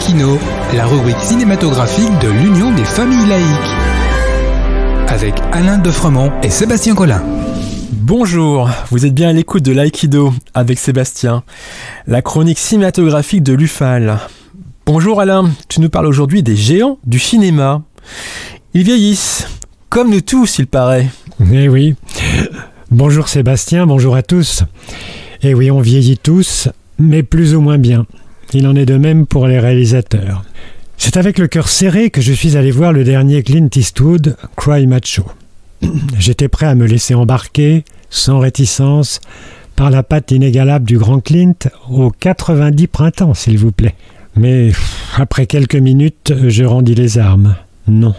Laïkino, la rubrique cinématographique de l'Union des familles laïques. Avec Alain Defremont et Sébastien Collin. Bonjour, vous êtes bien à l'écoute de Laïkido avec Sébastien, la chronique cinématographique de l'UFAL. Bonjour Alain, tu nous parles aujourd'hui des géants du cinéma. Ils vieillissent, comme nous tous il paraît. Eh oui, bonjour Sébastien, bonjour à tous. Eh oui, on vieillit tous, mais plus ou moins bien. Il en est de même pour les réalisateurs. C'est avec le cœur serré que je suis allé voir le dernier Clint Eastwood, Cry Macho. J'étais prêt à me laisser embarquer, sans réticence, par la patte inégalable du grand Clint aux 90 printemps, s'il vous plaît. Mais après quelques minutes, je rendis les armes. Non.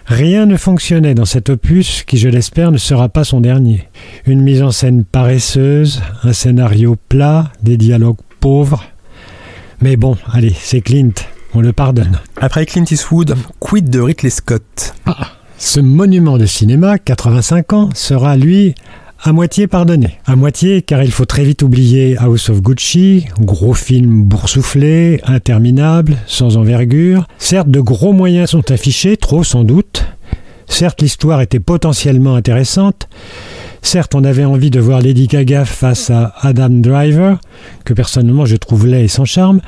Rien ne fonctionnait dans cet opus qui, je l'espère, ne sera pas son dernier. Une mise en scène paresseuse, un scénario plat, des dialogues pauvres. Mais bon, allez, c'est Clint, on le pardonne. Après Clint Eastwood, quid de Ridley Scott? Ce monument de cinéma, 85 ans, sera, lui, à moitié pardonné. À moitié, car il faut très vite oublier House of Gucci, gros film boursouflé, interminable, sans envergure. Certes, de gros moyens sont affichés, trop sans doute. Certes, l'histoire était potentiellement intéressante. Certes, on avait envie de voir Lady Gaga face à Adam Driver, que personnellement je trouve laid et sans charme,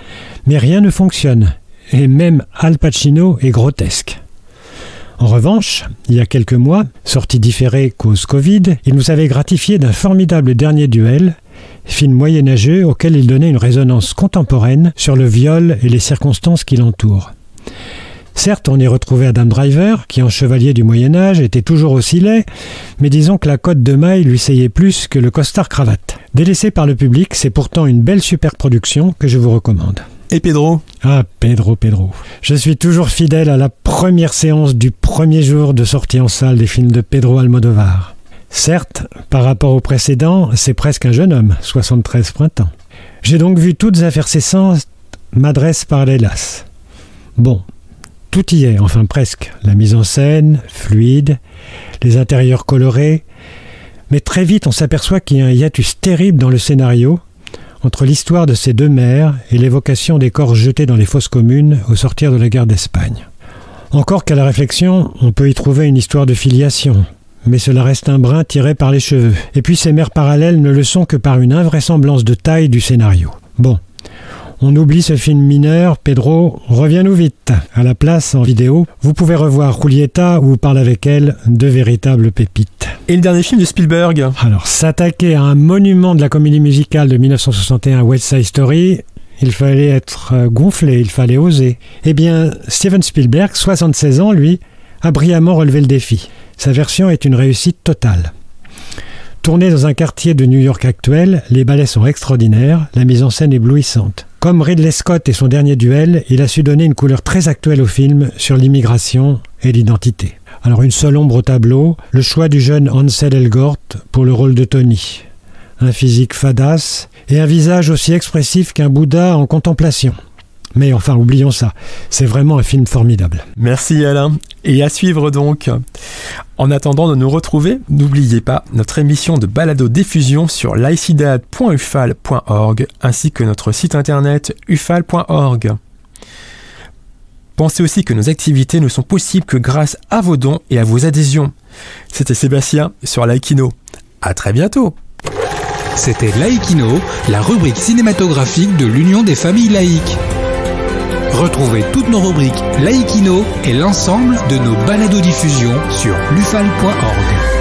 mais rien ne fonctionne. Et même Al Pacino est grotesque. En revanche, il y a quelques mois, sorti différé cause Covid, il nous avait gratifié d'un formidable dernier duel, film moyenâgeux auquel il donnait une résonance contemporaine sur le viol et les circonstances qui l'entourent. Certes, on y retrouvait Adam Driver, qui en chevalier du Moyen-Âge était toujours aussi laid, mais disons que la cotte de maille lui seyait plus que le costard-cravate. Délaissé par le public, c'est pourtant une belle superproduction que je vous recommande. Et Pedro? Ah, Pedro. Je suis toujours fidèle à la première séance du premier jour de sortie en salle des films de Pedro Almodovar. Certes, par rapport au précédent, c'est presque un jeune homme, 73 printemps. J'ai donc vu toutes affaires cessantes m'adresse par l'hélas. Bon, tout y est, enfin presque. La mise en scène, fluide, les intérieurs colorés. Mais très vite, on s'aperçoit qu'il y a un hiatus terrible dans le scénario, entre l'histoire de ces deux mères et l'évocation des corps jetés dans les fosses communes au sortir de la guerre d'Espagne. Encore qu'à la réflexion, on peut y trouver une histoire de filiation, mais cela reste un brin tiré par les cheveux. Et puis ces mères parallèles ne le sont que par une invraisemblance de taille du scénario. Bon, on oublie ce film mineur, Pedro, reviens-nous vite. À la place, en vidéo, vous pouvez revoir Julieta ou Parle avec elle, deux véritables pépites. Et le dernier film de Spielberg? Alors, s'attaquer à un monument de la comédie musicale de 1961, West Side Story, il fallait être gonflé, il fallait oser. Eh bien, Steven Spielberg, 76 ans, lui, a brillamment relevé le défi. Sa version est une réussite totale. Tourné dans un quartier de New York actuel, les ballets sont extraordinaires, la mise en scène éblouissante. Comme Ridley Scott et son dernier duel, il a su donner une couleur très actuelle au film sur l'immigration et l'identité. Alors une seule ombre au tableau, le choix du jeune Ansel Elgort pour le rôle de Tony. Un physique fadasse et un visage aussi expressif qu'un Bouddha en contemplation. Mais enfin, oublions ça, c'est vraiment un film formidable. Merci Alain, et à suivre donc. En attendant de nous retrouver, n'oubliez pas notre émission de balado-diffusion sur laicidad.ufal.org ainsi que notre site internet ufal.org. Pensez aussi que nos activités ne sont possibles que grâce à vos dons et à vos adhésions. C'était Sébastien sur Laïkino. À très bientôt. C'était Laïkino, la rubrique cinématographique de l'Union des familles laïques. Retrouvez toutes nos rubriques Laïkino et l'ensemble de nos balados-diffusions sur lufal.org.